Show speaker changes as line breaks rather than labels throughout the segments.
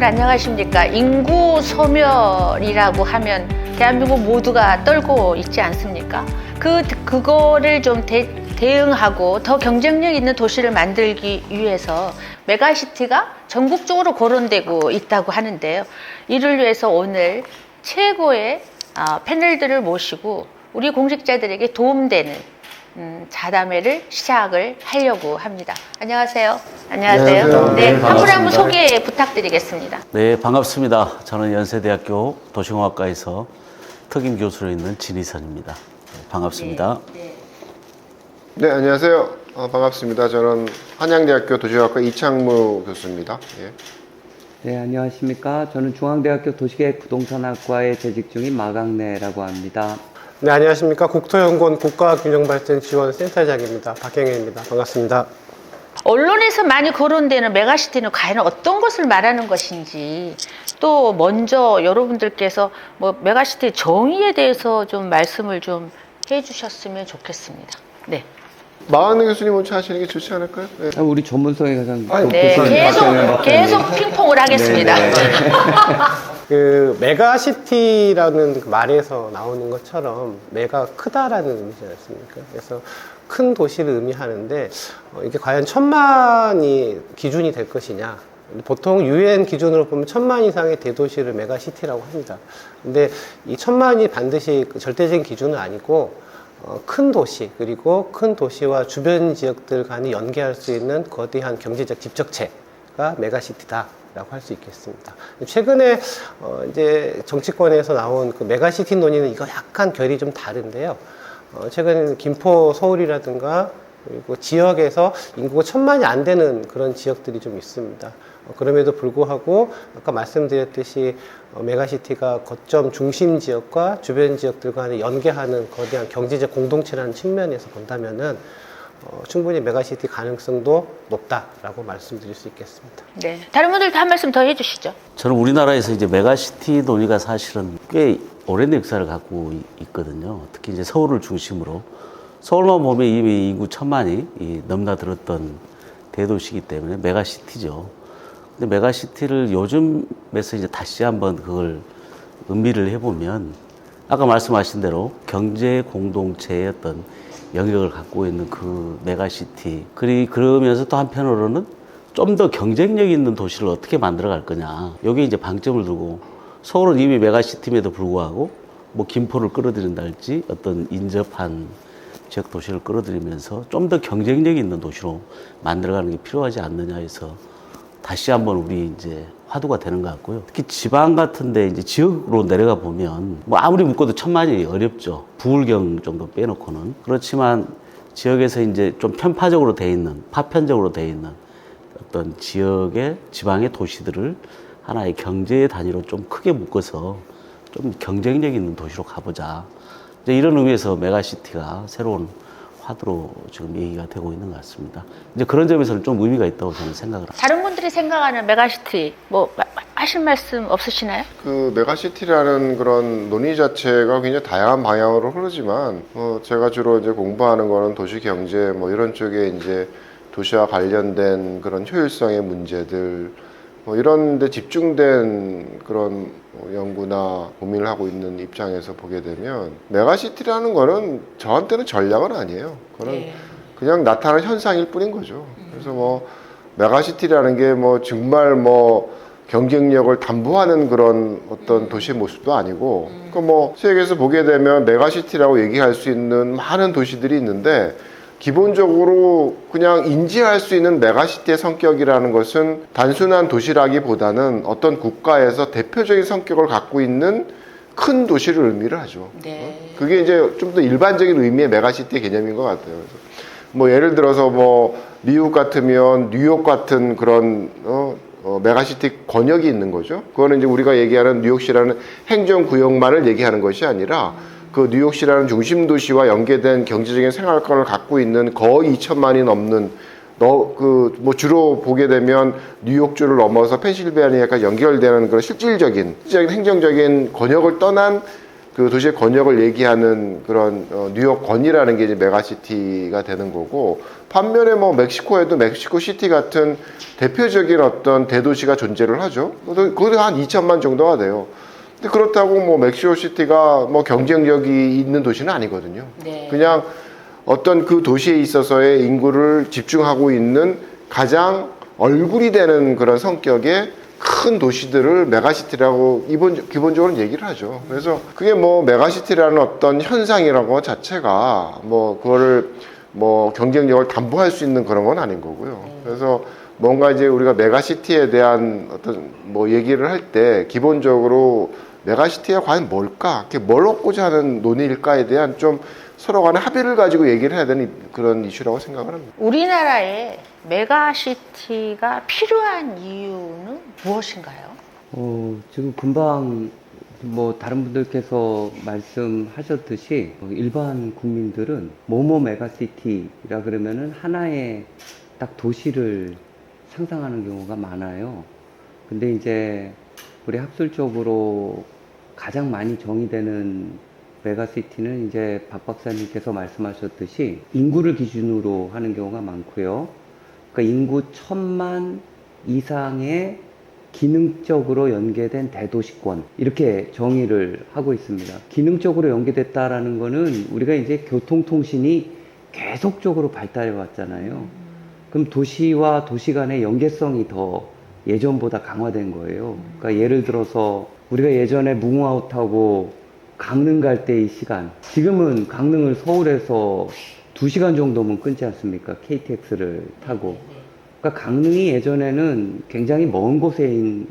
여러분 안녕하십니까. 인구 소멸이라고 하면 대한민국 모두가 떨고 있지 않습니까? 그거를 좀 대응하고 더 경쟁력 있는 도시를 만들기 위해서 메가시티가 전국적으로 거론되고 있다고 하는데요. 이를 위해서 오늘 최고의 패널들을 모시고 우리 공직자들에게 도움되는 자담회를 시작을 하려고 합니다. 안녕하세요. 안녕하세요.
안녕하세요.
네,
네,
한 분에 한 분
반갑습니다.
소개 부탁드리겠습니다.
네, 반갑습니다. 저는 연세대학교 도시공학과에서 특임 교수로 있는 진희선입니다. 반갑습니다.
네, 안녕하세요. 반갑습니다. 저는 한양대학교 도시학과 이창무 교수입니다. 예.
네, 안녕하십니까. 저는 중앙대학교 도시계획 부동산학과에 재직 중인 마강래라고 합니다.
네, 안녕하십니까. 국토연구원 국가균형발전지원센터장입니다. 박경혜입니다. 반갑습니다.
언론에서 많이 거론되는 메가시티는 과연 어떤 것을 말하는 것인지, 또 먼저 여러분들께서 메가시티 정의에 대해서 좀 말씀을 좀 해주셨으면 좋겠습니다. 네.
마흔 교수님 먼저 하시는 게 좋지 않을까요? 네.
우리 전문성이 가장
네,
교수님 박경혜 박사님.
계속 핑퐁을 하겠습니다.
네, 네.
그 메가시티라는 그 말에서 나오는 것처럼 메가 크다라는 의미지 않습니까? 그래서 큰 도시를 의미하는데 이게 과연 1000만이 기준이 될 것이냐? 보통 UN 기준으로 보면 1000만 이상의 대도시를 메가시티라고 합니다. 근데 이 1000만이 반드시 절대적인 기준은 아니고 큰 도시, 그리고 큰 도시와 주변 지역들 간이 연계할 수 있는 거대한 경제적 집적체가 메가시티다라고 할 수 있겠습니다. 최근에 이제 정치권에서 나온 그 메가시티 논의는 이거 약간 결이 좀 다른데요. 최근에는 김포, 서울이라든가 그리고 지역에서 인구가 1000만이 안 되는 그런 지역들이 좀 있습니다. 그럼에도 불구하고 아까 말씀드렸듯이 메가시티가 거점 중심 지역과 주변 지역들 간에 연계하는 거대한 경제적 공동체라는 측면에서 본다면은 충분히 메가시티 가능성도 높다라고 말씀드릴 수 있겠습니다.
네. 다른 분들도 한 말씀 더 해주시죠.
저는 우리나라에서 이제 메가시티 논의가 사실은 꽤 오랜 역사를 갖고 있거든요. 특히 이제 서울을 중심으로. 서울만 보면 이미 인구 1000만이 넘나들었던 대도시이기 때문에 메가시티죠. 근데 메가시티를 요즘에서 이제 다시 한번 그걸 음미를 해보면 아까 말씀하신 대로 경제 공동체의 어떤 영역을 갖고 있는 그 메가시티, 그러면서 또 한편으로는 좀 더 경쟁력 있는 도시를 어떻게 만들어 갈 거냐. 여기 이제 방점을 두고 서울은 이미 메가시티임에도 불구하고 뭐 김포를 끌어들인달지 어떤 인접한 지역 도시를 끌어들이면서 좀 더 경쟁력 있는 도시로 만들어가는 게 필요하지 않느냐 해서 다시 한번 우리 이제 화두가 되는 것 같고요. 특히 지방 같은데 이제 지역으로 내려가 보면 뭐 아무리 묶어도 1000만이 어렵죠. 부울경 정도 빼놓고는. 그렇지만 지역에서 이제 좀 편파적으로 돼 있는, 파편적으로 돼 있는 어떤 지역의 지방의 도시들을 하나의 경제 단위로 좀 크게 묶어서 좀 경쟁력 있는 도시로 가보자. 이제 이런 의미에서 메가시티가 새로운 화두로 지금 얘기가 되고 있는 것 같습니다. 이제 그런 점에서는 좀 의미가 있다고 저는 생각을 합니다.
다른 분들이 생각하는 메가시티 하실 말씀 없으시나요?
그 메가시티라는 그런 논의 자체가 굉장히 다양한 방향으로 흐르지만 제가 주로 이제 공부하는 거는 도시 경제 이런 쪽에 이제 도시와 관련된 그런 효율성의 문제들 이런 데 집중된 그런 연구나 고민을 하고 있는 입장에서 보게 되면 메가시티라는 거는 저한테는 전략은 아니에요. 그거는 그냥 나타나는 현상일 뿐인 거죠. 그래서 메가시티라는 게 정말 경쟁력을 담보하는 그런 어떤 도시의 모습도 아니고 세계에서 보게 되면 메가시티라고 얘기할 수 있는 많은 도시들이 있는데 기본적으로 그냥 인지할 수 있는 메가시티의 성격이라는 것은 단순한 도시라기보다는 어떤 국가에서 대표적인 성격을 갖고 있는 큰 도시를 의미를 하죠.
네.
그게 이제 좀 더 일반적인 의미의 메가시티의 개념인 것 같아요. 그래서 예를 들어서 미국 같으면 뉴욕 같은 그런 메가시티 권역이 있는 거죠. 그거는 이제 우리가 얘기하는 뉴욕시라는 행정구역만을 얘기하는 것이 아니라 그 뉴욕시라는 중심 도시와 연계된 경제적인 생활권을 갖고 있는 거의 2000만이 넘는 주로 보게 되면 뉴욕주를 넘어서 펜실베니아까지 연결되는 그런 실질적인 행정적인 권역을 떠난 그 도시의 권역을 얘기하는 그런 뉴욕권이라는 게 이제 메가시티가 되는 거고, 반면에 뭐 멕시코에도 멕시코 시티 같은 대표적인 어떤 대도시가 존재를 하죠. 거기도 한 2천만 정도가 돼요. 근데 그렇다고 뭐 멕시코 시티가 뭐 경쟁력이 있는 도시는 아니거든요.
네.
그냥 어떤 그 도시에 있어서의 인구를 집중하고 있는 가장 얼굴이 되는 그런 성격의 큰 도시들을 메가시티라고 기본적으로 얘기를 하죠. 그래서 그게 뭐 메가시티라는 어떤 현상이라고 자체가 뭐 그거를 뭐 경쟁력을 담보할 수 있는 그런 건 아닌 거고요. 그래서 뭔가 이제 우리가 메가시티에 대한 어떤 뭐 얘기를 할 때 기본적으로 메가시티가 과연 뭘까? 뭘 얻고자 하는 논의일까에 대한 좀 서로 간에 합의를 가지고 얘기를 해야 되는 그런 이슈라고 생각을 합니다.
우리나라에 메가시티가 필요한 이유는 무엇인가요?
지금 금방 뭐 다른 분들께서 말씀하셨듯이 일반 국민들은 모모 메가시티라 그러면은 하나의 딱 도시를 상상하는 경우가 많아요. 근데 이제 우리 학술적으로 가장 많이 정의되는 메가시티는 이제 박 박사님께서 말씀하셨듯이 인구를 기준으로 하는 경우가 많고요. 그러니까 인구 1000만 이상의 기능적으로 연계된 대도시권 이렇게 정의를 하고 있습니다. 기능적으로 연계됐다라는 거는 우리가 이제 교통통신이 계속적으로 발달해 왔잖아요. 그럼 도시와 도시 간의 연계성이 더 예전보다 강화된 거예요. 그러니까 예를 들어서 우리가 예전에 뭉아오 타고 강릉 갈 때의 시간, 지금은 강릉을 서울에서 2시간 정도면 끊지 않습니까? KTX를 타고. 그러니까 강릉이 예전에는 굉장히 먼 곳에 있는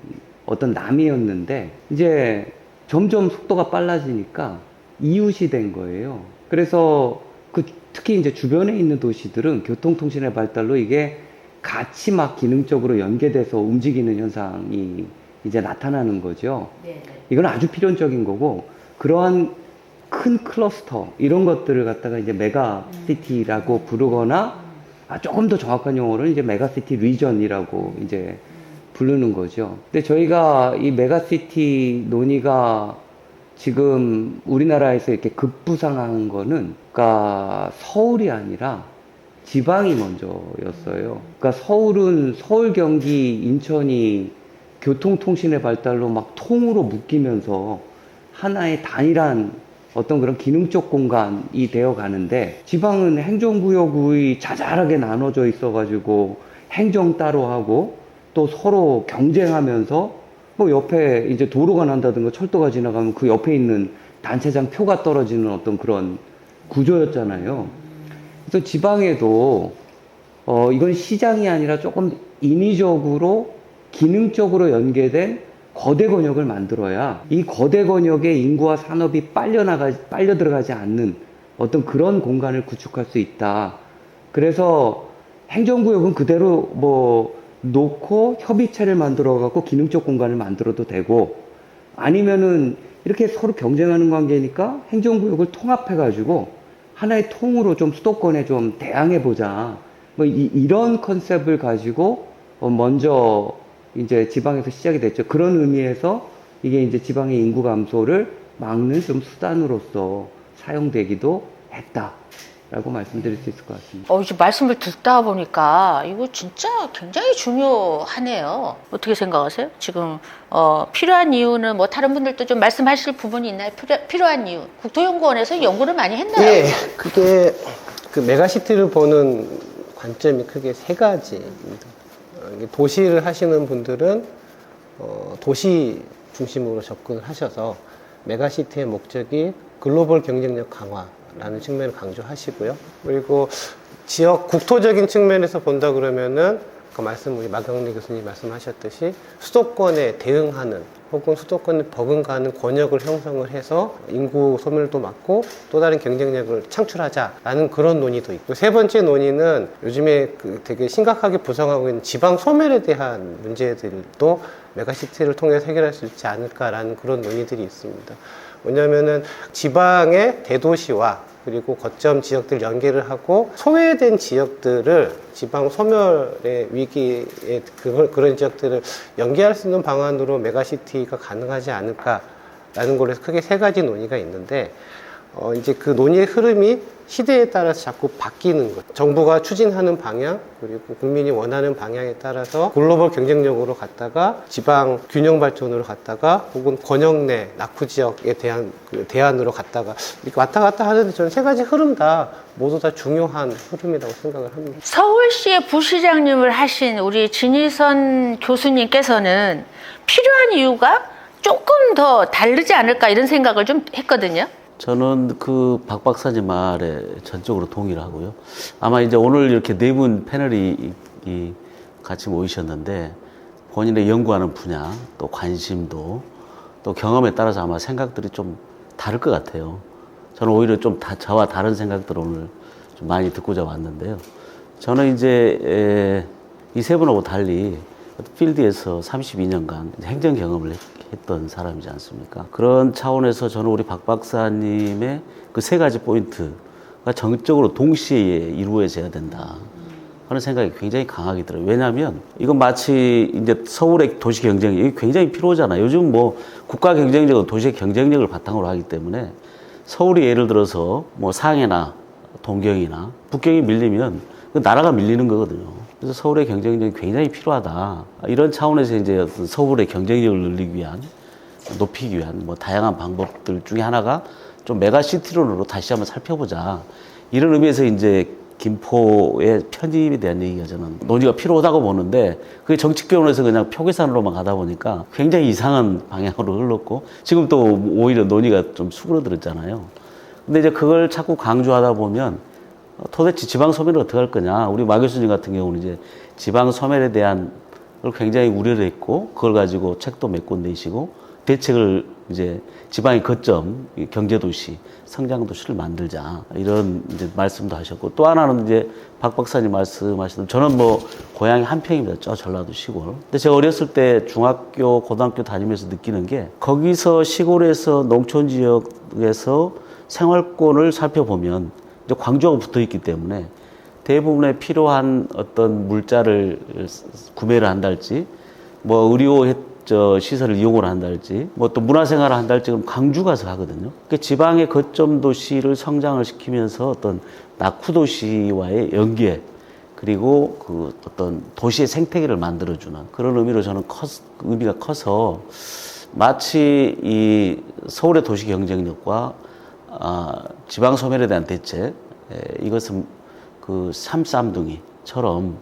어떤 남이었는데 이제 점점 속도가 빨라지니까 이웃이 된 거예요. 그래서 특히 이제 주변에 있는 도시들은 교통통신의 발달로 이게 같이 막 기능적으로 연계돼서 움직이는 현상이 이제 나타나는 거죠. 이건 아주 필연적인 거고, 그러한 큰 클러스터 이런 것들을 갖다가 이제 메가시티라고 부르거나 조금 더 정확한 용어로는 이제 메가시티 리전이라고 이제 부르는 거죠. 근데 저희가 이 메가시티 논의가 지금 우리나라에서 이렇게 급부상한 거는 그러니까 서울이 아니라 지방이 먼저였어요. 그러니까 서울은 서울, 경기, 인천이 교통통신의 발달로 막 통으로 묶이면서 하나의 단일한 어떤 그런 기능적 공간이 되어 가는데, 지방은 행정구역이 자잘하게 나눠져 있어 가지고 행정 따로 하고 또 서로 경쟁하면서 뭐 옆에 이제 도로가 난다든가 철도가 지나가면 그 옆에 있는 단체장 표가 떨어지는 어떤 그런 구조였잖아요. 그래서 지방에도 이건 시장이 아니라 조금 인위적으로 기능적으로 연계된 거대 권역을 만들어야 이 거대 권역의 인구와 산업이 빨려 들어가지 않는 어떤 그런 공간을 구축할 수 있다. 그래서 행정구역은 그대로 뭐 놓고 협의체를 만들어 갖고 기능적 공간을 만들어도 되고, 아니면은 이렇게 서로 경쟁하는 관계니까 행정구역을 통합해 가지고 하나의 통으로 좀 수도권에 좀 대항해 보자. 뭐 이런 컨셉을 가지고 먼저 이제 지방에서 시작이 됐죠. 그런 의미에서 이게 이제 지방의 인구 감소를 막는 좀 수단으로서 사용되기도 했다라고 말씀드릴 수 있을 것 같습니다.
이제 말씀을 듣다 보니까 이거 진짜 굉장히 중요하네요. 어떻게 생각하세요? 지금 필요한 이유는 뭐 다른 분들도 좀 말씀하실 부분이 있나요? 필요한 이유. 국토연구원에서 연구를 많이 했나요?
예, 그게 그 메가시티를 보는 관점이 크게 세 가지입니다. 도시를 하시는 분들은 도시 중심으로 접근을 하셔서 메가시티의 목적이 글로벌 경쟁력 강화라는 측면을 강조하시고요. 그리고 지역 국토적인 측면에서 본다 그러면은 아까 우리 마경래 교수님 말씀하셨듯이 수도권에 대응하는 혹은 수도권에 버금가는 권역을 형성을 해서 인구 소멸도 막고 또 다른 경쟁력을 창출하자라는 그런 논의도 있고, 세 번째 논의는 요즘에 되게 심각하게 부상하고 있는 지방 소멸에 대한 문제들도 메가시티를 통해서 해결할 수 있지 않을까라는 그런 논의들이 있습니다. 왜냐하면은 지방의 대도시와 그리고 거점 지역들 연계를 하고 소외된 지역들을 지방 소멸의 위기에 그런 지역들을 연계할 수 있는 방안으로 메가시티가 가능하지 않을까 라는 거에서 크게 세 가지 논의가 있는데, 이제 그 논의의 흐름이 시대에 따라서 자꾸 바뀌는 것. 정부가 추진하는 방향, 그리고 국민이 원하는 방향에 따라서 글로벌 경쟁력으로 갔다가 지방 균형 발전으로 갔다가 혹은 권역 내 낙후 지역에 대한 그 대안으로 갔다가 이렇게 왔다 갔다 하는데 저는 세 가지 흐름 다 모두 다 중요한 흐름이라고 생각을 합니다.
서울시의 부시장님을 하신 우리 진희선 교수님께서는 필요한 이유가 조금 더 다르지 않을까 이런 생각을 좀 했거든요.
저는 그 박 박사님 말에 전적으로 동의를 하고요. 아마 이제 오늘 이렇게 네 분 패널이 같이 모이셨는데 본인의 연구하는 분야, 또 관심도, 또 경험에 따라서 아마 생각들이 좀 다를 것 같아요. 저는 오히려 좀 저와 다른 생각들을 오늘 좀 많이 듣고자 왔는데요. 저는 이제 이 세 분하고 달리 필드에서 32년간 행정 경험을 했던 사람이지 않습니까? 그런 차원에서 저는 우리 박 박사님의 그 세 가지 포인트가 정적으로 동시에 이루어져야 된다 하는 생각이 굉장히 강하게 들어요. 왜냐하면 이건 마치 이제 서울의 도시 경쟁력이 굉장히 필요하잖아요. 요즘 뭐 국가 경쟁력은 도시의 경쟁력을 바탕으로 하기 때문에 서울이 예를 들어서 뭐 상해나 동경이나 북경이 밀리면 그 나라가 밀리는 거거든요. 그래서 서울의 경쟁력이 굉장히 필요하다. 이런 차원에서 이제 어떤 서울의 경쟁력을 늘리기 위한, 높이기 위한 뭐 다양한 방법들 중에 하나가 좀 메가시티론으로 다시 한번 살펴보자. 이런 의미에서 이제 김포의 편입에 대한 얘기가 저는 논의가 필요하다고 보는데 그게 정치권에서 그냥 표 계산으로만 가다 보니까 굉장히 이상한 방향으로 흘렀고 지금 또 오히려 논의가 좀 수그러들었잖아요. 근데 이제 그걸 자꾸 강조하다 보면 도대체 지방 소멸을 어떻게 할 거냐. 우리 마 교수님 같은 경우는 이제 지방 소멸에 대한 걸 굉장히 우려를 했고 그걸 가지고 책도 몇 권 내시고 대책을 이제 지방의 거점, 경제도시, 성장도시를 만들자. 이런 이제 말씀도 하셨고 또 하나는 이제 박 박사님 말씀하시던 저는 뭐 고향이 한평입니다. 저 전라도 시골. 근데 제가 어렸을 때 중학교, 고등학교 다니면서 느끼는 게 거기서 시골에서 농촌 지역에서 생활권을 살펴보면 이제 광주하고 붙어 있기 때문에 대부분의 필요한 어떤 물자를 구매를 한달지 뭐 의료 시설을 이용을 한달지 뭐 또 문화생활을 한달지 그럼 광주 가서 하거든요. 그러니까 지방의 거점 도시를 성장을 시키면서 어떤 낙후 도시와의 연계 그리고 그 어떤 도시의 생태계를 만들어주는 그런 의미로 저는 의미가 커서 마치 이 서울의 도시 경쟁력과 지방 소멸에 대한 대책, 이것은 그 삼쌍둥이처럼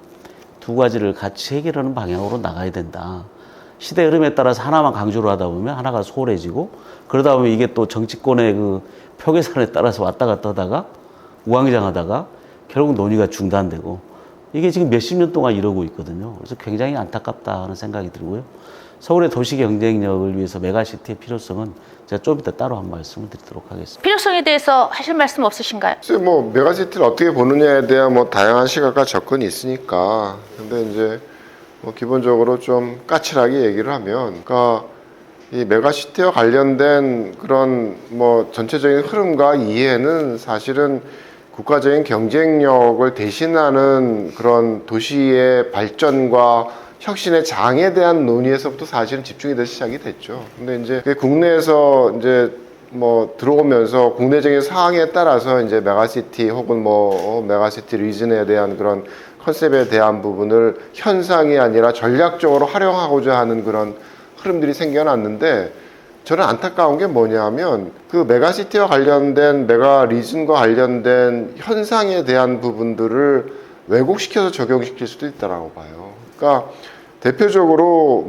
두 가지를 같이 해결하는 방향으로 나가야 된다. 시대 흐름에 따라서 하나만 강조를 하다 보면 하나가 소홀해지고 그러다 보면 이게 또 정치권의 그 표계산에 따라서 왔다 갔다 하다가 우왕좌왕하다가 결국 논의가 중단되고 이게 지금 몇십 년 동안 이러고 있거든요. 그래서 굉장히 안타깝다 하는 생각이 들고요. 서울의 도시 경쟁력을 위해서 메가시티의 필요성은 제가 좀 이따 따로 한 말씀을 드리도록 하겠습니다.
필요성에 대해서 하실 말씀 없으신가요?
글쎄 뭐 메가시티를 어떻게 보느냐에 대한 뭐 다양한 시각과 접근이 있으니까 근데 이제 뭐 기본적으로 좀 까칠하게 얘기를 하면 그러니까 이 메가시티와 관련된 그런 뭐 전체적인 흐름과 이해는 사실은 국가적인 경쟁력을 대신하는 그런 도시의 발전과 혁신의 장에 대한 논의에서부터 사실은 집중이 돼서 시작이 됐죠. 근데 이제 국내에서 이제 뭐 들어오면서 국내적인 상황에 따라서 이제 메가시티 혹은 뭐 메가시티 리즌에 대한 그런 컨셉에 대한 부분을 현상이 아니라 전략적으로 활용하고자 하는 그런 흐름들이 생겨났는데 저는 안타까운 게 뭐냐면 그 메가시티와 관련된 메가 리즌과 관련된 현상에 대한 부분들을 왜곡시켜서 적용시킬 수도 있다라고 봐요. 그러니까 대표적으로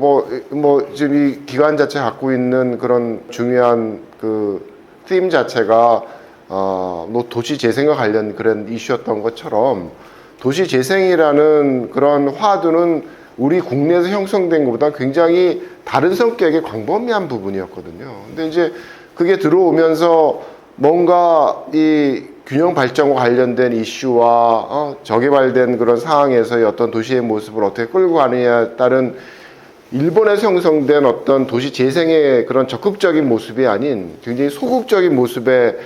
뭐 지금 이 기관 자체 갖고 있는 그런 중요한 그 팀 자체가 뭐 도시 재생과 관련 그런 이슈였던 것처럼 도시 재생이라는 그런 화두는 우리 국내에서 형성된 것보다 굉장히 다른 성격의 광범위한 부분이었거든요. 근데 이제 그게 들어오면서 뭔가 이 균형 발전과 관련된 이슈와 저개발된 그런 상황에서의 어떤 도시의 모습을 어떻게 끌고 가느냐에 따른 일본에서 형성된 어떤 도시 재생의 그런 적극적인 모습이 아닌 굉장히 소극적인 모습의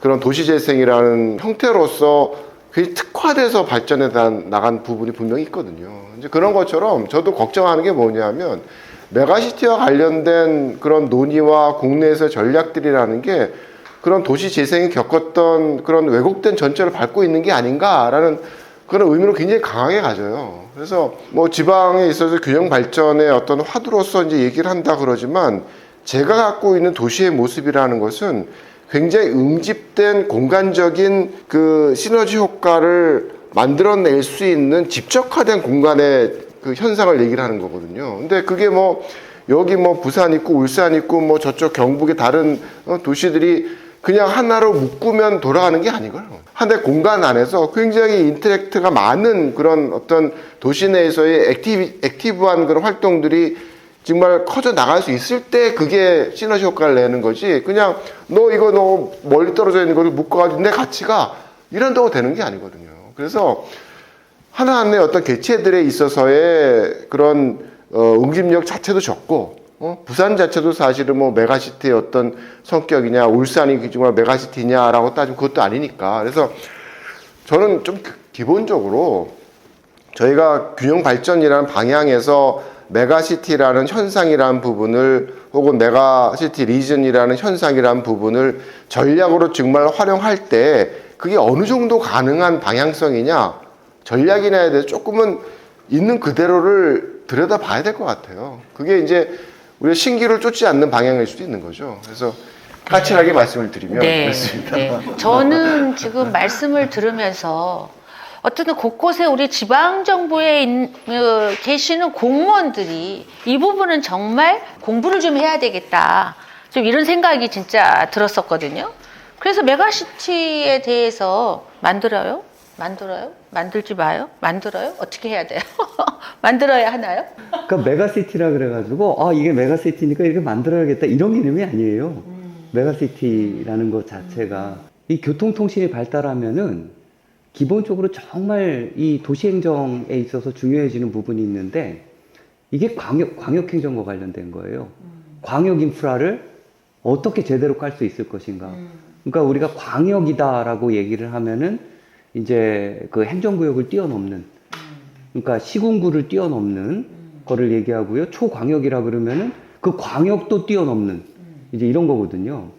그런 도시 재생이라는 형태로서 굉장히 특화돼서 발전해 나간 부분이 분명히 있거든요. 이제 그런 것처럼 저도 걱정하는 게 뭐냐면 메가시티와 관련된 그런 논의와 국내에서 전략들이라는 게 그런 도시 재생이 겪었던 그런 왜곡된 전철을 밟고 있는 게 아닌가라는 그런 의미를 굉장히 강하게 가져요. 그래서 뭐 지방에 있어서 균형 발전의 어떤 화두로서 이제 얘기를 한다 그러지만 제가 갖고 있는 도시의 모습이라는 것은 굉장히 응집된 공간적인 그 시너지 효과를 만들어낼 수 있는 집적화된 공간의 그 현상을 얘기를 하는 거거든요. 근데 그게 뭐 여기 뭐 부산 있고 울산 있고 뭐 저쪽 경북의 다른 도시들이 그냥 하나로 묶으면 돌아가는 게 아니고요. 하나의 공간 안에서 굉장히 인터랙트가 많은 그런 어떤 도시 내에서의 액티브한 그런 활동들이 정말 커져 나갈 수 있을 때 그게 시너지 효과를 내는 거지. 그냥 너 멀리 떨어져 있는 걸 묶어가지고 내 가치가 이런다고 되는 게 아니거든요. 그래서 하나하나의 어떤 개체들에 있어서의 그런 응집력 자체도 적고 부산 자체도 사실은 뭐 메가시티의 어떤 성격이냐 울산이 정말 메가시티냐라고 따지면 그것도 아니니까. 그래서 저는 좀 기본적으로 저희가 균형 발전이라는 방향에서 메가시티라는 현상이라는 부분을 혹은 메가시티 리전이라는 현상이라는 부분을 전략으로 정말 활용할 때 그게 어느 정도 가능한 방향성이냐 전략이냐에 대해서 조금은 있는 그대로를 들여다봐야 될 것 같아요. 그게 이제 우리가 신기를 쫓지 않는 방향일 수도 있는 거죠. 그래서 까칠하게 말씀을 드리면 그렇습니다.
네. 저는 지금 말씀을 들으면서 어쨌든 곳곳에 우리 지방정부에 계시는 공무원들이 이 부분은 정말 공부를 좀 해야 되겠다. 좀 이런 생각이 진짜 들었었거든요. 그래서 메가시티에 대해서 만들어요? 만들지 마요? 만들어요? 어떻게 해야 돼요? 만들어야 하나요?
그러니까 메가시티라 그래가지고 이게 메가시티니까 이렇게 만들어야겠다 이런 개념이 아니에요. 메가시티라는 것 자체가 이 교통통신이 발달하면은 기본적으로 정말 이 도시행정에 있어서 중요해지는 부분이 있는데 이게 광역행정과 관련된 거예요. 광역 인프라를 어떻게 제대로 깔 수 있을 것인가. 그러니까 우리가 광역이다라고 얘기를 하면은 이제 그 행정구역을 뛰어넘는, 그러니까 시군구를 뛰어넘는 거를 얘기하고요. 초광역이라 그러면은 그 광역도 뛰어넘는 이제 이런 거거든요.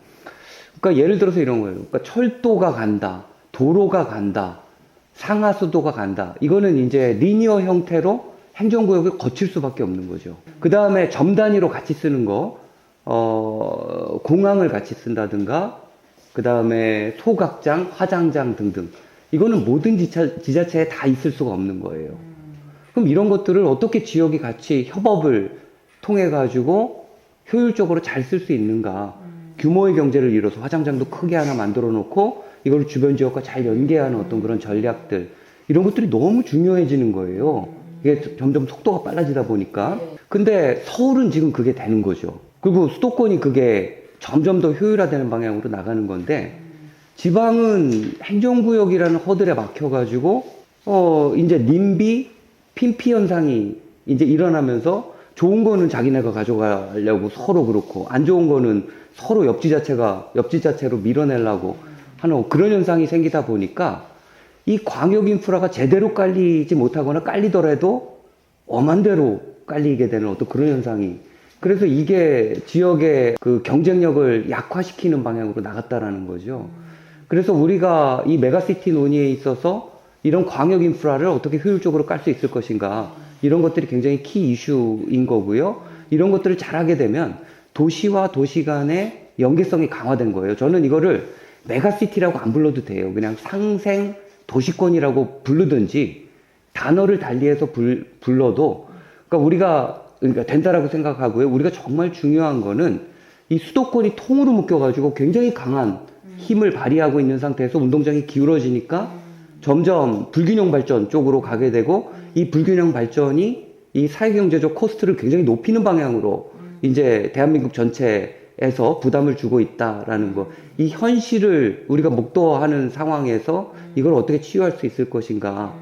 그러니까 예를 들어서 이런 거예요. 그러니까 철도가 간다, 도로가 간다, 상하수도가 간다. 이거는 이제 리니어 형태로 행정구역을 거칠 수밖에 없는 거죠. 그 다음에 점 단위로 같이 쓰는 거, 공항을 같이 쓴다든가, 그 다음에 소각장, 화장장 등등. 이거는 모든 지자체에 다 있을 수가 없는 거예요. 그럼 이런 것들을 어떻게 지역이 같이 협업을 통해 가지고 효율적으로 잘 쓸 수 있는가. 규모의 경제를 이뤄서 화장장도 크게 하나 만들어 놓고 이걸 주변 지역과 잘 연계하는 어떤 그런 전략들, 이런 것들이 너무 중요해지는 거예요. 이게 점점 속도가 빨라지다 보니까. 근데 서울은 지금 그게 되는 거죠. 그리고 수도권이 그게 점점 더 효율화되는 방향으로 나가는 건데, 지방은 행정구역이라는 허들에 막혀가지고 이제 님비, 핀피 현상이 이제 일어나면서 좋은 거는 자기네가 가져가려고 서로 그렇고, 안 좋은 거는 서로 옆 지자체로 밀어내려고 하는 그런 현상이 생기다 보니까 이 광역 인프라가 제대로 깔리지 못하거나 깔리더라도 엄한 대로 깔리게 되는 어떤 그런 현상이, 그래서 이게 지역의 그 경쟁력을 약화시키는 방향으로 나갔다라는 거죠. 그래서 우리가 이 메가시티 논의에 있어서 이런 광역 인프라를 어떻게 효율적으로 깔 수 있을 것인가, 이런 것들이 굉장히 키 이슈인 거고요. 이런 것들을 잘하게 되면 도시와 도시 간의 연계성이 강화된 거예요. 저는 이거를 메가시티라고 안 불러도 돼요. 그냥 상생 도시권이라고 부르든지 단어를 달리해서 불러도, 그러니까 된다라고 생각하고요. 우리가 정말 중요한 거는 이 수도권이 통으로 묶여가지고 굉장히 강한 힘을 발휘하고 있는 상태에서 운동장이 기울어지니까 점점 불균형 발전 쪽으로 가게 되고, 이 불균형 발전이 이 사회경제적 코스트를 굉장히 높이는 방향으로 이제 대한민국 전체에서 부담을 주고 있다라는 거. 이 현실을 우리가 목도하는 상황에서 이걸 어떻게 치유할 수 있을 것인가.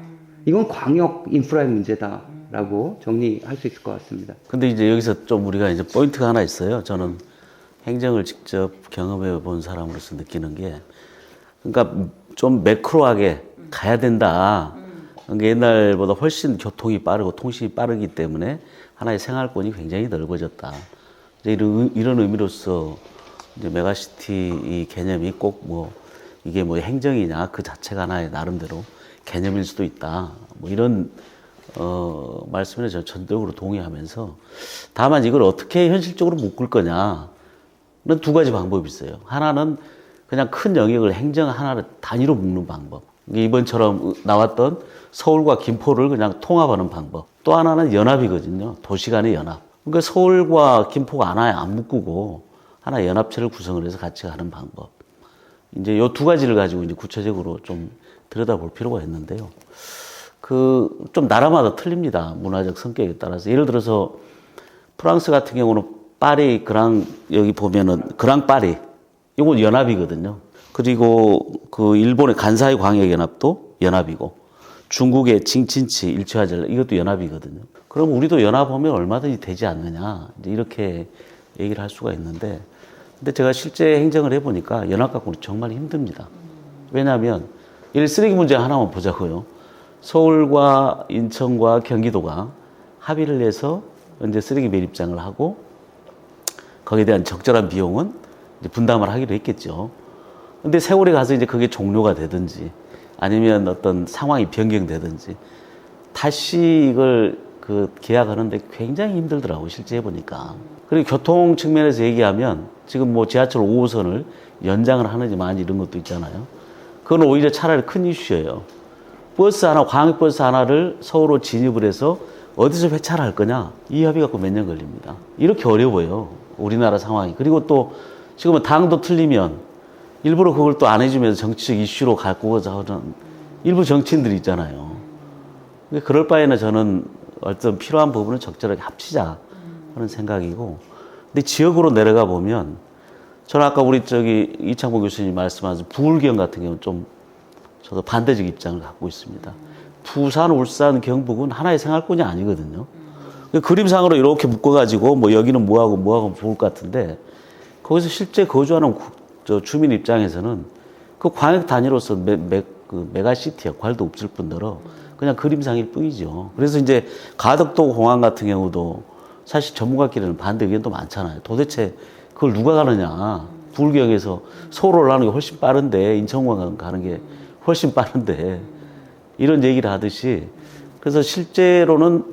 이건 광역 인프라의 문제다라고 정리할 수 있을 것 같습니다.
근데 이제 여기서 좀 우리가 이제 포인트가 하나 있어요. 저는 행정을 직접 경험해 본 사람으로서 느끼는 게, 그러니까 좀 매크로하게 가야 된다. 그러니까 옛날보다 훨씬 교통이 빠르고 통신이 빠르기 때문에 하나의 생활권이 굉장히 넓어졌다. 이제 이런 의미로서 이제 메가시티 이 개념이 꼭 뭐 이게 뭐 행정이냐 그 자체가 하나의 나름대로 개념일 수도 있다. 뭐 이런 말씀에 저는 전적으로 동의하면서 다만 이걸 어떻게 현실적으로 묶을 거냐는 두 가지 방법이 있어요. 하나는 그냥 큰 영역을 행정 하나를 단위로 묶는 방법. 이번처럼 나왔던 서울과 김포를 그냥 통합하는 방법. 또 하나는 연합이거든요. 도시 간의 연합. 그러니까 서울과 김포가 하나에 안 묶고 하나의 연합체를 구성을 해서 같이 가는 방법. 이제 요 두 가지를 가지고 이제 구체적으로 좀 들여다볼 필요가 있는데요. 좀 나라마다 틀립니다. 문화적 성격에 따라서. 예를 들어서 프랑스 같은 경우는 파리, 여기 보면은 그랑 파리. 이건 연합이거든요. 그리고 일본의 간사이 광역연합도 연합이고, 중국의 칭친치 일체화젤라 이것도 연합이거든요. 그럼 우리도 연합하면 얼마든지 되지 않느냐, 이제 이렇게 얘기를 할 수가 있는데, 근데 제가 실제 행정을 해보니까 연합 갖고는 정말 힘듭니다. 왜냐하면 쓰레기 문제 하나만 보자고요. 서울과 인천과 경기도가 합의를 해서 이제 쓰레기 매립장을 하고 거기에 대한 적절한 비용은 이제 분담을 하기로 했겠죠. 근데 세월이 가서 이제 그게 종료가 되든지 아니면 어떤 상황이 변경되든지 다시 이걸 계약하는데 굉장히 힘들더라고요. 실제 해보니까. 그리고 교통 측면에서 얘기하면 지금 뭐 지하철 5호선을 연장을 하는지 마는지 이런 것도 있잖아요. 그건 오히려 차라리 큰 이슈예요. 광역버스 하나를 서울로 진입을 해서 어디서 회차를 할 거냐? 이 협의 갖고 몇 년 걸립니다. 이렇게 어려워요. 우리나라 상황이. 그리고 또 지금은 당도 틀리면 일부러 그걸 또 안 해주면서 정치적 이슈로 갖고자 하는 일부 정치인들이 있잖아요. 그럴 바에는 저는 어떤 필요한 부분을 적절하게 합치자 하는 생각이고, 근데 지역으로 내려가 보면 저는 아까 우리 이창복 교수님 말씀하신 부울경 같은 경우는 좀 저도 반대적 입장을 갖고 있습니다. 부산, 울산, 경북은 하나의 생활권이 아니거든요. 그림상으로 이렇게 묶어가지고 뭐 여기는 뭐하고 좋을 것 같은데 거기서 실제 거주하는 주민 입장에서는 그 광역 단위로서 메가시티 역할도 없을 뿐더러 그냥 그림상일 뿐이죠. 그래서 이제 가덕도 공항 같은 경우도 사실 전문가끼리는 반대 의견도 많잖아요. 도대체 그걸 누가 가느냐. 부울경에서 서울 올라가는 게 훨씬 빠른데 인천공항 가는 게 훨씬 빠른데 이런 얘기를 하듯이, 그래서 실제로는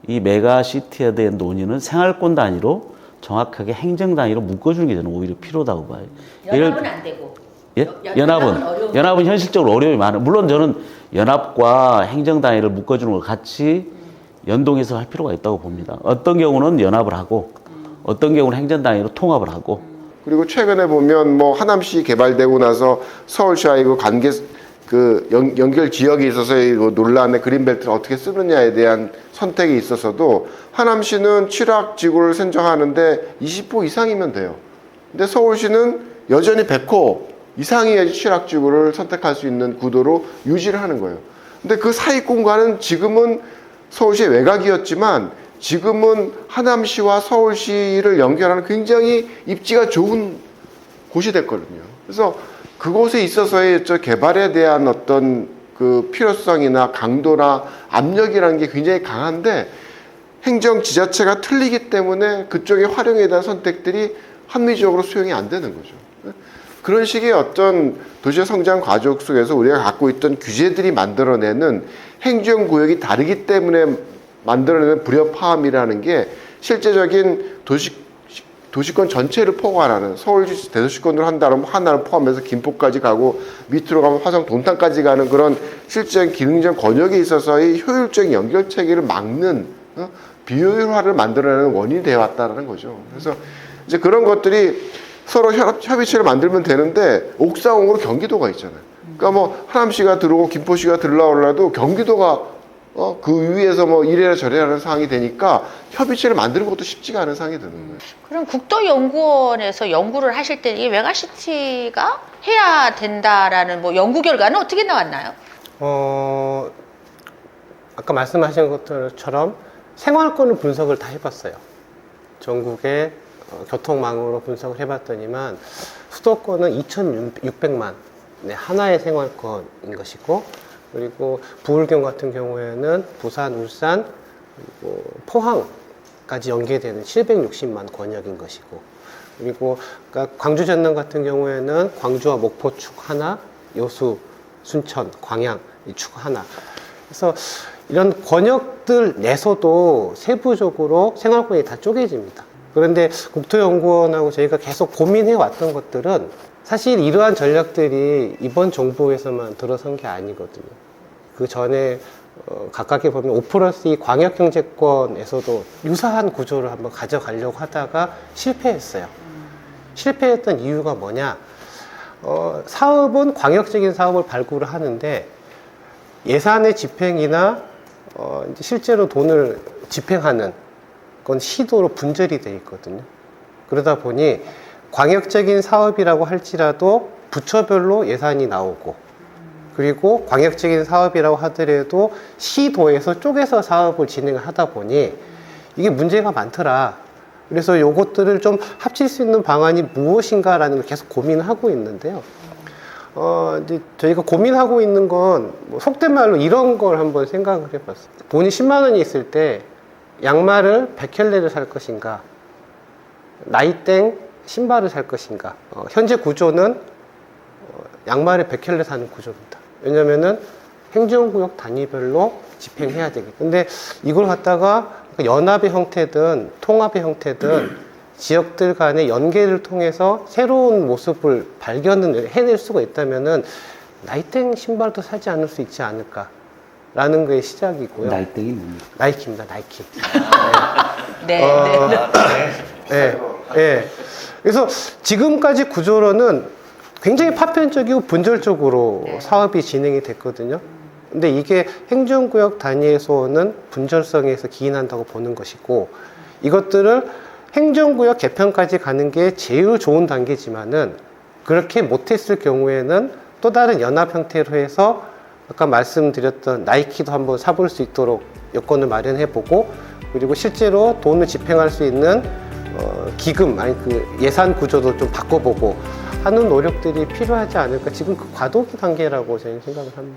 이 메가시티에 대한 논의는 생활권 단위로 정확하게 행정 단위로 묶어주는 게 저는 오히려 필요하다고 봐요.
연합은 안 되고.
예?
연합은
연합은 현실적으로 어려움이 많아요. 물론 저는 연합과 행정 단위를 묶어주는 걸 같이 연동해서 할 필요가 있다고 봅니다. 어떤 경우는 연합을 하고 어떤 경우는 행정 단위로 통합을 하고.
그리고 최근에 보면 뭐 하남시 개발되고 나서 서울시와의 연결 지역에 있어서의 논란의 그린벨트를 어떻게 쓰느냐에 대한 선택에 있어서도 하남시는 취락지구를 선정하는데 20호 이상이면 돼요. 근데 서울시는 여전히 100호 이상의 취락지구를 선택할 수 있는 구도로 유지를 하는 거예요. 근데 그 사이 공간은 지금은 서울시의 외곽이었지만 지금은 하남시와 서울시를 연결하는 굉장히 입지가 좋은 곳이 됐거든요. 그래서 그곳에 있어서의 개발에 대한 어떤 그 필요성이나 강도나 압력이라는 게 굉장히 강한데 행정 지자체가 틀리기 때문에 그쪽의 활용에 대한 선택들이 합리적으로 수용이 안 되는 거죠. 그런 식의 어떤 도시의 성장 과정 속에서 우리가 갖고 있던 규제들이 만들어내는 행정구역이 다르기 때문에 만들어내는 불협화음이라는 게 실제적인 도시권 전체를 포괄하는, 서울시 대도시권으로 한다면 하나를 포함해서 김포까지 가고 밑으로 가면 화성 동탄까지 가는 그런 실제적인 기능적 권역에 있어서의 효율적인 연결 체계를 막는 비효율화를 만들어내는 원인이 되어 왔다는 거죠. 그래서 이제 그런 것들이 서로 협의체를 만들면 되는데 옥상으로 경기도가 있잖아요. 그러니까 뭐 하남시가 들어오고 김포시가 들어오려도 경기도가 그 위에서 뭐 이래라 저래라 하는 상황이 되니까 협의체를 만드는 것도 쉽지가 않은 상황이 되는 거예요.
그럼 국도연구원에서 연구를 하실 때 이 메가시티가 해야 된다라는 뭐 연구 결과는 어떻게 나왔나요?
아까 말씀하신 것처럼 생활권을 분석을 다 해봤어요. 전국의 교통망으로 분석을 해봤더니만 수도권은 2,600만 하나의 생활권인 것이고, 그리고 부울경 같은 경우에는 부산, 울산, 그리고 포항 까지 연계되는 760만 권역인 것이고, 그리고 그러니까 광주 전남 같은 경우에는 광주와 목포 축 하나, 여수, 순천, 광양 이 축 하나. 그래서 이런 권역들 내서도 세부적으로 생활권이 다 쪼개집니다. 그런데 국토연구원하고 저희가 계속 고민해 왔던 것들은 사실 이러한 전략들이 이번 정부에서만 들어선 게 아니거든요. 그 전에 각각에 보면 5+2 광역경제권에서도 유사한 구조를 한번 가져가려고 하다가 실패했어요. 실패했던 이유가 뭐냐? 사업은 광역적인 사업을 발굴을 하는데 예산의 집행이나 이제 실제로 돈을 집행하는 건 시도로 분절이 돼 있거든요. 그러다 보니 광역적인 사업이라고 할지라도 부처별로 예산이 나오고, 그리고 광역적인 사업이라고 하더라도 시도에서 쪼개서 사업을 진행을 하다 보니 이게 문제가 많더라. 그래서 요것들을 좀 합칠 수 있는 방안이 무엇인가라는 걸 계속 고민을 하고 있는데요. 이제 저희가 고민하고 있는 건 뭐 속된 말로 이런 걸 한번 생각을 해봤어요. 돈이 10만 원이 있을 때 양말을 100켤레를 살 것인가, 나이땡 신발을 살 것인가. 현재 구조는 양말을 100켤레 사는 구조입니다. 왜냐면은 행정구역 단위별로 집행해야 되기. 근데 이걸 갖다가 연합의 형태든 통합의 형태든 지역들 간의 연계를 통해서 새로운 모습을 발견을 해낼 수가 있다면은 나이땡 신발도 사지 않을 수 있지 않을까라는 게 시작이고요.
나이땡이 뭡니까?
나이키입니다, 나이키.
네.
네. 네. 그래서 지금까지 구조로는 굉장히 파편적이고 분절적으로 사업이 진행이 됐거든요. 근데 이게 행정구역 단위에서는 분절성에서 기인한다고 보는 것이고, 이것들을 행정구역 개편까지 가는 게 제일 좋은 단계지만은 그렇게 못했을 경우에는 또 다른 연합 형태로 해서 아까 말씀드렸던 나이키도 한번 사볼 수 있도록 여건을 마련해보고, 그리고 실제로 돈을 집행할 수 있는 기금, 아니 그 예산 구조도 좀 바꿔보고 하는 노력들이 필요하지 않을까. 지금 그 과도기 단계라고 저는 생각을 합니다.